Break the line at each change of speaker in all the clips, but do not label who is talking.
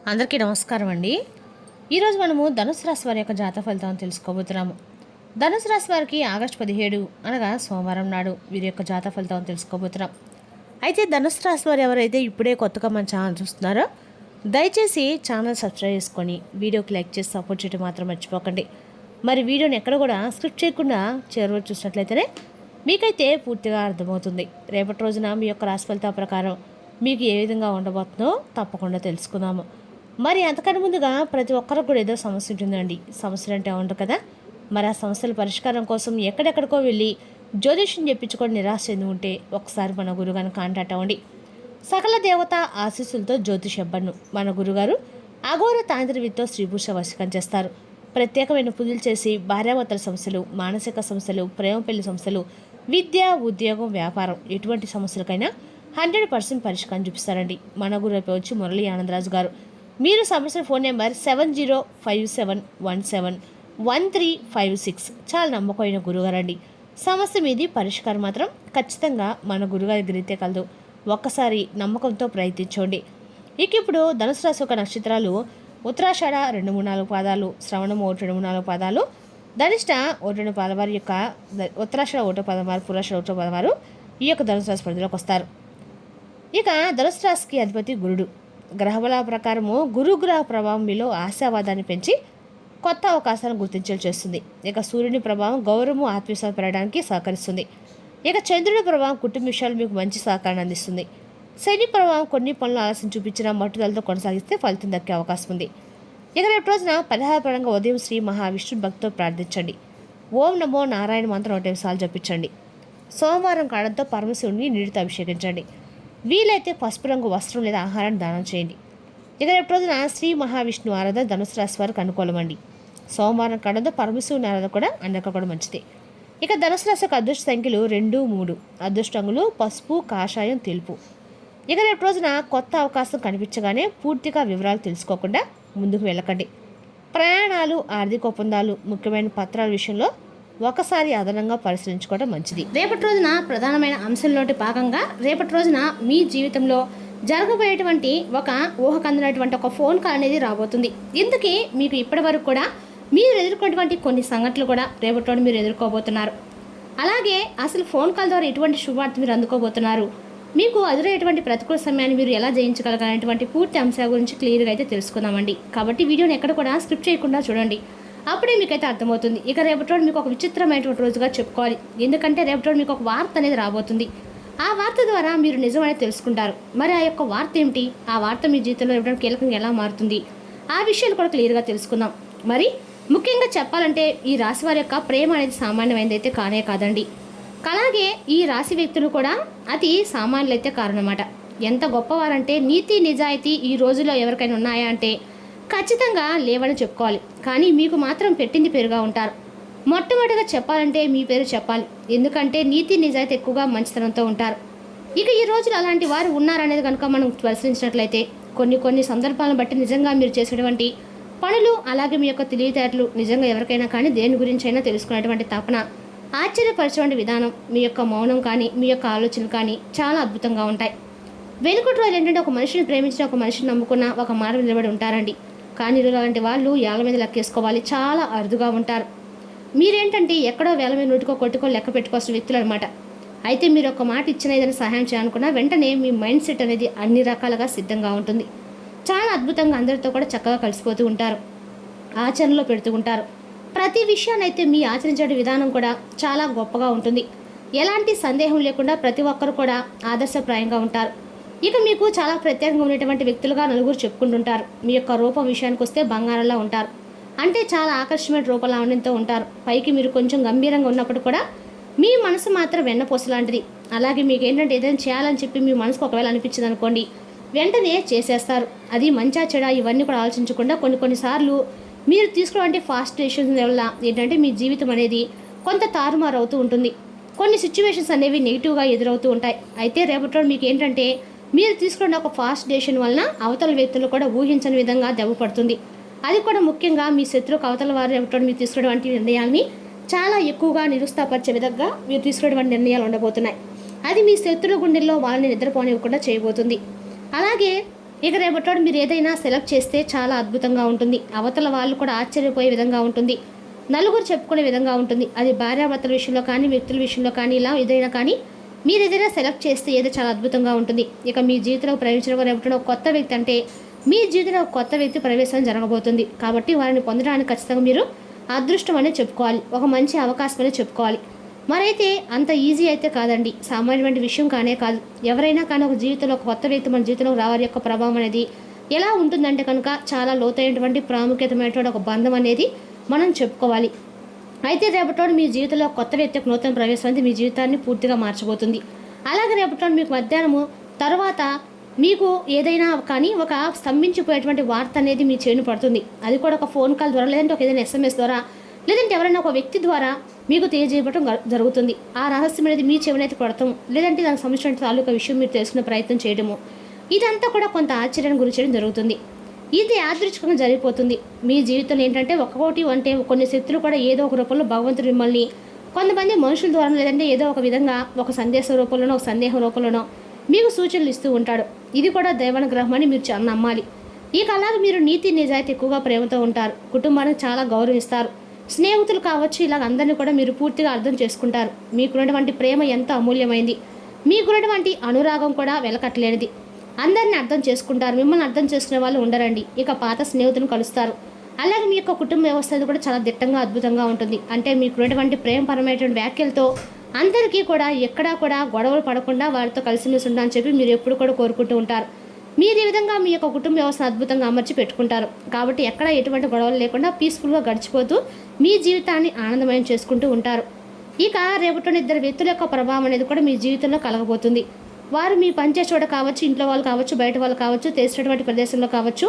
అందరికీ నమస్కారం అండి. ఈరోజు మనము ధనుసు రాశి వారి యొక్క జాతక ఫలితాలను తెలుసుకోబోతున్నాము. ధనుసు రాశి వారికి ఆగస్టు 17 అనగా సోమవారం నాడు వీరి యొక్క జాతక ఫలితాలను తెలుసుకోబోతున్నాం. అయితే ధనుసు రాశి వారు ఎవరైతే ఇప్పుడే కొత్తగా మన ఛానల్ చూస్తున్నారో దయచేసి ఛానల్ సబ్స్క్రైబ్ చేసుకొని వీడియోకి లైక్ చేసి సపోర్ట్ చేయడం మాత్రం మర్చిపోకండి. మరి వీడియోని ఎక్కడ కూడా స్క్రిప్ట్ చేయకుండా చివరి చూసినట్లయితేనే మీకైతే పూర్తిగా అర్థమవుతుంది. రేపటి రోజున మీ యొక్క రాశి ఫలితాల ప్రకారం మీకు ఏ విధంగా ఉండబోతుందో తప్పకుండా తెలుసుకుందాము. మరి అంతకన్నా ముందుగా ప్రతి ఒక్కరికి కూడా ఏదో సమస్య ఉంటుందండి. సమస్యలు అంటే ఉండవు కదా. మరి ఆ సమస్యల పరిష్కారం కోసం ఎక్కడెక్కడికో వెళ్ళి జ్యోతిష్యం చెప్పించుకొని నిరాశ చెంది ఉంటే ఒకసారి మన గురుగారిని కాంటాక్ట్ అవ్వండి. సకల దేవత ఆశీస్సులతో జ్యోతిషబ్బను మన గురుగారు అఘోర తాంత్రికతో స్త్రీభూష వశకం చేస్తారు. ప్రత్యేకమైన పూజలు చేసి భార్యాభర్తల సమస్యలు, మానసిక సమస్యలు, ప్రేమ పెళ్లి సమస్యలు, విద్య, ఉద్యోగం, వ్యాపారం ఎటువంటి సమస్యలకైనా 100% పరిష్కారం చూపిస్తారండి. మన గురు వచ్చి మురళీ ఆనందరాజు గారు. మీరు సంప్రదించిన ఫోన్ నెంబర్ 7057171356. చాలా నమ్మకమైన గురుగారండి. సమస్య మీది పరిష్కారం మాత్రం ఖచ్చితంగా మన గురుగారి దగ్గరైతే కలదు. ఒక్కసారి నమ్మకంతో ప్రయత్నించండి. ఇప్పుడు ధనుసు రాశి యొక్క నక్షత్రాలు ఉత్తరాషాఢ 2-3-4 పాదాలు, శ్రవణము 1-2-3-4 పాదాలు, ధనిష్ట 1-2 పాదాల వారి యొక్క ఉత్తరాషాఢ 1 పాదం వారు, పురాషాఢ 1 పాదం వారు ఈ యొక్క ధనుసు రాశి పరిధిలోకి వస్తారు. ధనుసు రాశికి అధిపతి గురుడు. గ్రహబల ప్రకారము గురుగ్రహ ప్రభావం మీలో ఆశావాదాన్ని పెంచి కొత్త అవకాశాలను గుర్తించేలా చేస్తుంది. సూర్యుని ప్రభావం గౌరవము, ఆత్మవిశ్వాసం పెరగడానికి సహకరిస్తుంది. చంద్రుడి ప్రభావం కుటుంబ విషయాలు మీకు మంచి సహకారాన్ని అందిస్తుంది. శని ప్రభావం కొన్ని పనులు ఆలస్యం చూపించిన మట్టుదలతో కొనసాగిస్తే ఫలితం దక్కే అవకాశం ఉంది. రేపు రోజున పరిహారపరంగా ఉదయం శ్రీ మహావిష్ణు భక్తితో ప్రార్థించండి. ఓం నమో నారాయణ మంత్రం 1 సార్లు జపించండి. సోమవారం కాడంతో పరమశివుడిని నీటితో అభిషేకించండి. వీలైతే పసుపు రంగు వస్త్రం లేదా ఆహారాన్ని దానం చేయండి. రేపు రోజున శ్రీ మహావిష్ణు ఆరాధన ధనుసు రాశి వారికి అనుకూలమండి. సోమవారం కాడంతో పరమశివుని ఆరాధన కూడా అందరికీ కూడా మంచిది. ధనుసు రాశి యొక్క అదృష్ట సంఖ్యలు 2, 3. అదృష్ట రంగులు పసుపు, కాషాయం, తెలుపు. రేపు రోజున కొత్త అవకాశం కనిపించగానే పూర్తిగా వివరాలు తెలుసుకోకుండా ముందుకు వెళ్ళకండి. ప్రయాణాలు, ఆర్థిక ఒప్పందాలు, ముఖ్యమైన పత్రాల విషయంలో ఒకసారి అదనంగా పరిశీలించుకోవడం మంచిది. రేపటి రోజున ప్రధానమైన అంశంలోటి భాగంగా రేపటి రోజున మీ జీవితంలో జరగబోయేటువంటి ఒక ఊహకందినటువంటి ఒక ఫోన్ కాల్ అనేది రాబోతుంది. ఇందుకే మీకు ఇప్పటి వరకు కూడా మీరు ఎదుర్కొన్నటువంటి కొన్ని సంఘటనలు కూడా రేపటి రోజు మీరు ఎదుర్కోబోతున్నారు. అలాగే అసలు ఫోన్ కాల్ ద్వారా ఎటువంటి శుభవార్త మీరు అందుకోబోతున్నారు, మీకు ఎదురయ్యేటువంటి ప్రతికూల సమయాన్ని మీరు ఎలా జయించగలగాలనేటువంటి పూర్తి అంశాల గురించి క్లియర్గా అయితే తెలుసుకుందామండి. కాబట్టి వీడియోని ఎక్కడ కూడా స్క్రిప్ట్ చేయకుండా చూడండి. అప్పుడే మీకైతే అర్థమవుతుంది. రేపటి రోజు మీకు ఒక విచిత్రమైనటువంటి రోజుగా చెప్పుకోవాలి. ఎందుకంటే రేపటి రోజు మీకు ఒక వార్త అనేది రాబోతుంది. ఆ వార్త ద్వారా మీరు నిజమనేది తెలుసుకుంటారు. మరి ఆ యొక్క వార్త ఏమిటి, ఆ వార్త మీ జీవితంలో రేపటి కీలకంగా ఎలా మారుతుంది, ఆ విషయాలు కూడా క్లియర్గా తెలుసుకుందాం. మరి ముఖ్యంగా చెప్పాలంటే ఈ రాశి వారి యొక్క ప్రేమ అనేది సామాన్యమైనది అయితే కానే కాదండి. అలాగే ఈ రాశి వ్యక్తులు కూడా అతి సామాన్యులైతే కారణమాట. ఎంత గొప్పవారంటే నీతి నిజాయితీ ఈ రోజుల్లో ఎవరికైనా ఉన్నాయా అంటే ఖచ్చితంగా లేవని చెప్పుకోవాలి. కానీ మీకు మాత్రం పెట్టింది పేరుగా ఉంటారు. మొట్టమొదటిగా చెప్పాలంటే మీ పేరు చెప్పాలి. ఎందుకంటే నీతి నిజాయితీ ఎక్కువగా మంచితనంతో ఉంటారు. ఈ రోజులు అలాంటి వారు ఉన్నారనేది కనుక మనం పరిశీలించినట్లయితే కొన్ని సందర్భాలను బట్టి నిజంగా మీరు చేసేటువంటి పనులు, అలాగే మీ యొక్క తెలివితేటలు నిజంగా ఎవరికైనా కానీ దేని గురించి అయినా తెలుసుకునేటువంటి తపన, ఆశ్చర్యపరిచేటువంటి విధానం, మీ యొక్క మౌనం కానీ మీ యొక్క ఆలోచనలు కానీ చాలా అద్భుతంగా ఉంటాయి. వెనుకటి రోజులు ఏంటంటే ఒక మనిషిని ప్రేమించిన, ఒక మనిషిని నమ్ముకున్న ఒక మాట నిలబడి ఉంటారండి. కానీ అలాంటి వాళ్ళు ఏళ్ళ మీద లెక్కేసుకోవాలి, చాలా అరుదుగా ఉంటారు. మీరేంటంటే ఎక్కడో వేల మీద నూటికో కొట్టుకో లెక్క పెట్టుకోవాల్సిన వ్యక్తులు అనమాట. అయితే మీరు ఒక మాట ఇచ్చిన ఏదైనా సహాయం చేయాలనుకున్నా వెంటనే మీ మైండ్ సెట్ అనేది అన్ని రకాలుగా సిద్ధంగా ఉంటుంది. చాలా అద్భుతంగా అందరితో కూడా చక్కగా కలిసిపోతూ ఉంటారు, ఆచరణలో పెడుతూ ఉంటారు. ప్రతి విషయాన్ని అయితే మీ ఆచరించే విధానం కూడా చాలా గొప్పగా ఉంటుంది. ఎలాంటి సందేహం లేకుండా ప్రతి ఒక్కరు కూడా ఆదర్శప్రాయంగా ఉంటారు. మీకు చాలా ప్రత్యేకంగా ఉన్నటువంటి వ్యక్తులుగా నలుగురు చెప్పుకుంటుంటారు. మీ యొక్క రూపం విషయానికి వస్తే బంగారంలా ఉంటారు. అంటే చాలా ఆకర్షణమైన రూపలావణ్యంతో ఉంటారు. పైకి మీరు కొంచెం గంభీరంగా ఉన్నప్పుడు కూడా మీ మనసు మాత్రం వెన్నపూస లాంటిది. అలాగే మీకు ఏంటంటే ఏదైనా చేయాలని చెప్పి మీ మనసుకు ఒకవేళ అనిపించింది అనుకోండి, వెంటనే చేసేస్తారు. అది మంచా చెడా ఇవన్నీ కూడా ఆలోచించకుండా కొన్నిసార్లు మీరు తీసుకునే ఫాస్ట్ డెసిషన్స్ వల్ల ఏంటంటే మీ జీవితం అనేది కొంత తారుమారు అవుతూ ఉంటుంది. కొన్ని సిచ్యువేషన్స్ అనేవి నెగిటివ్గా ఎదురవుతూ ఉంటాయి. అయితే రేపటి రోజు మీకు ఏంటంటే మీరు తీసుకున్న ఒక ఫాస్ట్ డెసిషన్ వలన అవతల వ్యక్తులు కూడా ఊహించని విధంగా దెబ్బ పడుతుంది. అది కూడా ముఖ్యంగా మీ శత్రువుకు అవతల వారు రేపటి మీరు తీసుకున్నటువంటి నిర్ణయాల్ని చాలా ఎక్కువగా నిరుత్సాహపరిచే విధంగా మీరు తీసుకున్నటువంటి నిర్ణయాలు ఉండబోతున్నాయి. అది మీ శత్రువు గుండెల్లో వాళ్ళని నిద్రపోనివ్వకుండా చేయబోతుంది. అలాగే ఇక రేపటి మీరు ఏదైనా సెలెక్ట్ చేస్తే చాలా అద్భుతంగా ఉంటుంది. అవతల వాళ్ళు కూడా ఆశ్చర్యపోయే విధంగా ఉంటుంది. నలుగురు చెప్పుకునే విధంగా ఉంటుంది. అది భార్యాభర్తల విషయంలో కానీ, వ్యక్తుల విషయంలో కానీ, ఇలా ఏదైనా కానీ మీరు ఏదైనా సెలెక్ట్ చేస్తే ఏదో చాలా అద్భుతంగా ఉంటుంది. ఇక మీ జీవితంలో ప్రవేశించడం రేపటి కొత్త వ్యక్తి అంటే మీ జీవితంలో కొత్త వ్యక్తి ప్రవేశం జరగబోతుంది. కాబట్టి వారిని పొందడానికి ఖచ్చితంగా మీరు అదృష్టం అనే చెప్పుకోవాలి. ఒక మంచి అవకాశం అనే చెప్పుకోవాలి. మరైతే అంత ఈజీ అయితే కాదండి. సామాన్యమైన విషయం కానే కాదు. ఎవరైనా కానీ ఒక జీవితంలో ఒక కొత్త వ్యక్తి మన జీవితంలో రావారి యొక్క ప్రభావం అనేది ఎలా ఉంటుందంటే కనుక చాలా లోతైనటువంటి ప్రాముఖ్యతమైనటువంటి ఒక బంధం అనేది మనం చెప్పుకోవాలి. అయితే రేపటి మీ జీవితంలో కొత్త వ్యక్తి యొక్క నూతన ప్రవేశం అనేది మీ జీవితాన్ని పూర్తిగా మార్చబోతుంది. అలాగే రేపటి మీకు మధ్యాహ్నము తర్వాత మీకు ఏదైనా కానీ ఒక స్తంభించిపోయేటువంటి వార్త అనేది మీ చేను పడుతుంది. అది కూడా ఒక ఫోన్ కాల్ ద్వారా, లేదంటే ఒక ఏదైనా SMS ద్వారా, లేదంటే ఎవరైనా ఒక వ్యక్తి ద్వారా మీకు తెలియజేయబడటం జరుగుతుంది. ఆ రహస్యం అనేది మీ చెవినైతే పడతాం, లేదంటే దానికి సంబంధించిన తాలూకా విషయం మీరు తెలుసుకునే ప్రయత్నం చేయడము, ఇదంతా కూడా కొంత ఆశ్చర్యాన్ని గురి చేయడం జరుగుతుంది. ఇది యాదృచ్ఛికంగా జరిగిపోతుంది. మీ జీవితంలో ఏంటంటే ఒక్కొక్కటి అంటే కొన్ని శక్తులు కూడా ఏదో ఒక రూపంలో భగవంతుడు మిమ్మల్ని కొంతమంది మనుషుల ద్వారా, లేదంటే ఏదో ఒక విధంగా ఒక సందేశ రూపంలోనో, ఒక సందేహం రూపంలోనో మీకు సూచనలు ఇస్తూ ఉంటాడు. ఇది కూడా దైవానుగ్రహం అని మీరు చాలా నమ్మాలి. ఇక అలాగే మీరు నీతి నిజాయితీ ఎక్కువగా ప్రేమతో ఉంటారు. కుటుంబానికి చాలా గౌరవిస్తారు. స్నేహితులు కావచ్చు, ఇలాగ అందరినీ కూడా మీరు పూర్తిగా అర్థం చేసుకుంటారు. మీకున్నటువంటి ప్రేమ ఎంతో అమూల్యమైంది. మీకున్నటువంటి అనురాగం కూడా వెలకట్టలేనిది. అందరినీ అర్థం చేసుకుంటారు. మిమ్మల్ని అర్థం చేసుకునే వాళ్ళు ఉండరండి. ఇక పాత స్నేహితులను కలుస్తారు. అలాగే మీ యొక్క కుటుంబ వ్యవస్థ కూడా చాలా దిట్టంగా అద్భుతంగా ఉంటుంది. అంటే మీకున్నటువంటి ప్రేమపరమైనటువంటి వ్యాఖ్యలతో అందరికీ కూడా ఎక్కడా కూడా గొడవలు పడకుండా వారితో కలిసిమెలిసి ఉండాలని చెప్పి మీరు ఎప్పుడు కూడా కోరుకుంటూ ఉంటారు. మీరు ఈ విధంగా మీ యొక్క కుటుంబ వ్యవస్థను అద్భుతంగా అమర్చి పెట్టుకుంటారు. కాబట్టి ఎక్కడ ఎటువంటి గొడవలు లేకుండా పీస్ఫుల్గా గడిచిపోతూ మీ జీవితాన్ని ఆనందమయం చేసుకుంటూ ఉంటారు. ఇక రేపటి ఇద్దరు వ్యక్తుల యొక్క ప్రభావం అనేది కూడా మీ జీవితంలో కలగబోతుంది. వారు మీ పనిచేసే చోట కావచ్చు, ఇంట్లో వాళ్ళు కావచ్చు, బయట వాళ్ళు కావచ్చు, తెలిసినటువంటి ప్రదేశంలో కావచ్చు,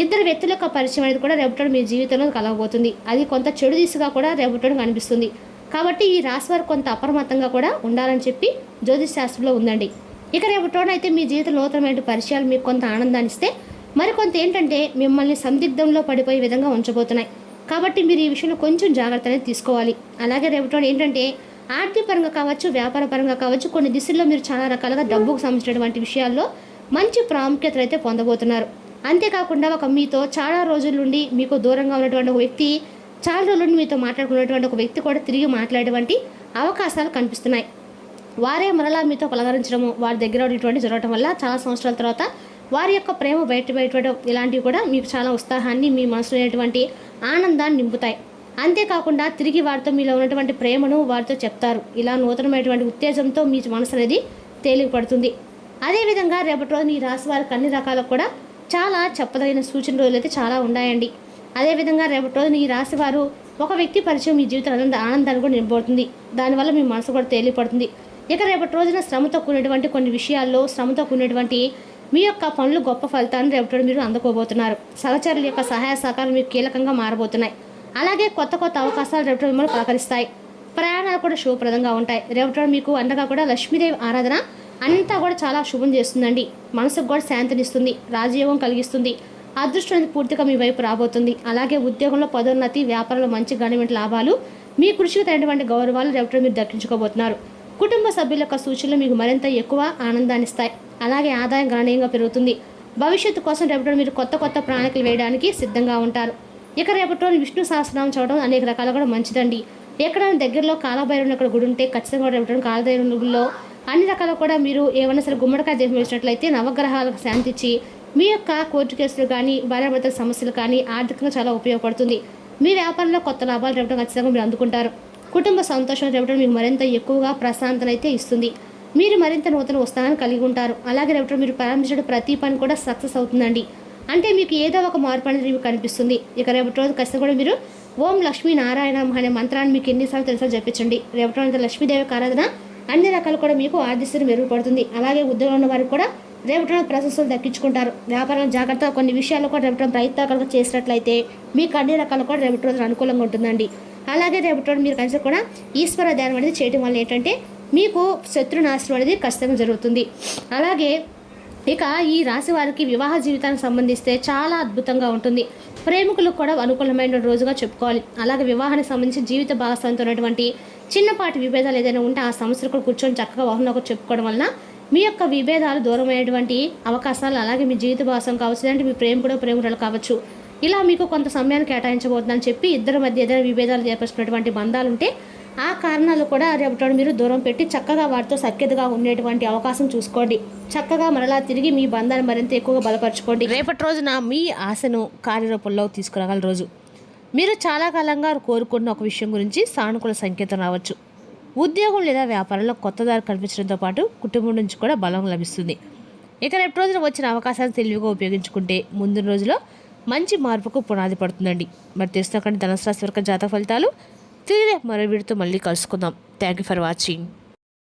ఇద్దరు వ్యక్తుల యొక్క పరిచయం అనేది కూడా రేపటి మీ జీవితంలో కలగబోతుంది. అది కొంత చెడు దిశగా కూడా రేపటి కనిపిస్తుంది. కాబట్టి ఈ రాశి వారు కొంత అప్రమత్తంగా కూడా ఉండాలని చెప్పి జ్యోతిష్ శాస్త్రంలో ఉందండి. ఇక రేపటి అయితే మీ జీవితంలో నూతనమైన పరిచయాలు మీకు కొంత ఆనందాన్ని ఇస్తే, మరికొంత ఏంటంటే మిమ్మల్ని సందిగ్ధంలో పడిపోయే విధంగా ఉంచబోతున్నాయి. కాబట్టి మీరు ఈ విషయంలో కొంచెం జాగ్రత్త అనేది తీసుకోవాలి. అలాగే రేపటి ఏంటంటే ఆర్థిక పరంగా కావచ్చు, వ్యాపార పరంగా కావచ్చు, కొన్ని దిశల్లో మీరు చాలా రకాలుగా డబ్బుకు సంబంధించినటువంటి విషయాల్లో మంచి ప్రాముఖ్యతలు అయితే పొందబోతున్నారు. అంతేకాకుండా ఒక మీతో చాలా రోజుల నుండి మీకు దూరంగా ఉన్నటువంటి ఒక వ్యక్తి, చాలా రోజుల నుండి మీతో మాట్లాడుకున్నటువంటి ఒక వ్యక్తి కూడా తిరిగి మాట్లాడేటువంటి అవకాశాలు కనిపిస్తున్నాయి. వారే మరలా మీతో పలకరించడము, వారి దగ్గర ఉన్నటువంటి జరగడం వల్ల చాలా సంవత్సరాల తర్వాత వారి యొక్క ప్రేమ బయటపడడం, ఇలాంటివి కూడా మీకు చాలా ఉత్సాహాన్ని, మీ మనసులో ఉన్నటువంటి ఆనందాన్ని నింపుతాయి. అంతేకాకుండా తిరిగి వారితో మీలో ఉన్నటువంటి ప్రేమను వారితో చెప్తారు. ఇలా నూతనమైనటువంటి ఉత్తేజంతో మీ మనసు అనేది తేలికపడుతుంది. అదేవిధంగా రేపటి రోజున ఈ రాశి వారికి అన్ని రకాలకు కూడా చాలా చెప్పదగిన సూచన రోజులు అయితే చాలా ఉన్నాయండి. అదేవిధంగా రేపటి రోజున ఈ రాశి వారు ఒక వ్యక్తి పరిచయం మీ జీవితంలో ఆనందాన్ని కూడా నింపబడుతుంది. దానివల్ల మీ మనసు కూడా తేలిపడుతుంది. ఇక రేపటి రోజున శ్రమతో కూడినటువంటి కొన్ని విషయాల్లో, శ్రమతో కూడినటువంటి మీ యొక్క పనులు గొప్ప ఫలితాన్ని రేపటి మీరు అందుకోబోతున్నారు. సహచరుల యొక్క సహాయ సహకారాలు మీకు కీలకంగా మారబోతున్నాయి. అలాగే కొత్త కొత్త అవకాశాలు రేపటి మిమ్మల్ని పలకరిస్తాయి. ప్రయాణాలు కూడా శుభప్రదంగా ఉంటాయి. రేపటి మీకు అండగా కూడా లక్ష్మీదేవి ఆరాధన అంతా కూడా చాలా శుభం చేస్తుందండి. మనసుకు కూడా శాంతినిస్తుంది, రాజయోగం కలిగిస్తుంది. అదృష్టం అనేది పూర్తిగా మీ వైపు రాబోతుంది. అలాగే ఉద్యోగంలో పదోన్నతి, వ్యాపారంలో మంచి గణనీయమైన లాభాలు, మీ కృషికి తగినటువంటి గౌరవాలు రేపటి మీరు దక్కించుకోబోతున్నారు. కుటుంబ సభ్యుల యొక్క సూచనలు మీకు మరింత ఎక్కువ ఆనందాన్ని ఇస్తాయి. అలాగే ఆదాయం గణనీయంగా పెరుగుతుంది. భవిష్యత్తు కోసం రేపటి మీరు కొత్త కొత్త ప్రణాళికలు వేయడానికి సిద్ధంగా ఉంటారు. ఇక రేపటి రోజు విష్ణు సహస్రనామం చదవడం అనేక రకాలుగా కూడా మంచిదండి. ఎక్కడైనా దగ్గరలో కాలభైరవుని అక్కడ గుడి ఉంటే ఖచ్చితంగా రేపటి కాలభైరవుని గుడిలో అన్ని రకాలు కూడా మీరు ఏమైనా సరే గుమ్మడికాయ దీపం వేసినట్లయితే నవగ్రహాలకు శాంతించి మీ యొక్క కోర్టు కేసులు కానీ, భార్యాభర్తల సమస్యలు కానీ ఆర్థికంగా చాలా ఉపయోగపడుతుంది. మీ వ్యాపారంలో కొత్త లాభాలు రేపటి ఖచ్చితంగా మీరు అందుకుంటారు. కుటుంబ సంతోషం రేపటి మీకు మరింత ఎక్కువగా ప్రశాంతనైతే ఇస్తుంది. మీరు మరింత నూతన ఉత్సాహాన్ని కలిగి ఉంటారు. అలాగే రేపటి మీరు ప్రారంభించిన ప్రతి పని కూడా సక్సెస్ అవుతుందండి. అంటే మీకు ఏదో ఒక మార్పు అనేది మీకు కనిపిస్తుంది. ఇక రేపటి రోజు ఖచ్చితంగా కూడా మీరు ఓం లక్ష్మీ నారాయణ అనే మంత్రాన్ని మీకు ఎన్నిసార్లు తెలుసో చెప్పించండి. రేపటి రోజు లక్ష్మీదేవి ఆరాధన అన్ని రకాలు కూడా మీకు ఆర్థిక మెరుగుపడుతుంది. అలాగే ఉద్యోగంలో ఉన్న వారికి కూడా రేపటి ప్రశంసలు దక్కించుకుంటారు. వ్యాపారం జాగ్రత్తగా కొన్ని విషయాలు కూడా రేపటి ప్రయత్నాలు చేసినట్లయితే మీకు అన్ని రకాలు కూడా రేపటి రోజు అనుకూలంగా ఉంటుందండి. అలాగే రేపటి రోజు మీరు కలిసి కూడా ఈశ్వర ధ్యానం అనేది చేయడం వల్ల ఏంటంటే మీకు శత్రునాశనం అనేది ఖచ్చితంగా జరుగుతుంది. అలాగే ఇక ఈ రాశి వారికి వివాహ జీవితానికి సంబంధిస్తే చాలా అద్భుతంగా ఉంటుంది. ప్రేమికులకు కూడా అనుకూలమైన రోజుగా చెప్పుకోవాలి. అలాగే వివాహానికి సంబంధించి జీవిత భాగస్వామితో ఉన్నటువంటి చిన్నపాటి విభేదాలు ఏదైనా ఉంటే ఆ సమస్యలు కూడా కూర్చొని చక్కగా ఒకరినొకరు చెప్పుకోవడం వలన మీ యొక్క విభేదాలు దూరమయ్యేటువంటి అవకాశాలు, అలాగే మీ జీవిత భాగస్వామి కావచ్చు, లేదంటే మీ ప్రేమికురాలు కావచ్చు, ఇలా మీకు కొంత సమయాన్ని కేటాయించబోతుందని చెప్పి ఇద్దరి మధ్య ఏదైనా విభేదాలు ఏర్పరుచుకున్నటువంటి బంధాలు ఉంటే ఆ కారణాలు కూడా రేపటి మీరు దూరం పెట్టి చక్కగా వాటితో సఖ్యతగా ఉండేటువంటి అవకాశం చూసుకోండి. చక్కగా మరలా తిరిగి మీ బంధాన్ని మరింత ఎక్కువగా బలపరచుకోండి. రేపటి రోజున మీ ఆశను కార్యరూపంలో తీసుకురాగల రోజు. మీరు చాలా కాలంగా కోరుకున్న ఒక విషయం గురించి సానుకూల సంకేతం రావచ్చు. ఉద్యోగం లేదా వ్యాపారంలో కొత్త దారి కనిపించడంతో పాటు కుటుంబం నుంచి కూడా బలం లభిస్తుంది. ఇక రేపటి రోజున వచ్చిన అవకాశాన్ని తెలివిగా ఉపయోగించుకుంటే ముందు రోజులో మంచి మార్పుకు పునాది పడుతుందండి. మరి తెలుసుకోకండి ధనుసు రాశి వరకు జాతక ఫలితాలు. తిరిగి మరో వీడితో మళ్ళీ కలుసుకుందాం. Thank you for watching.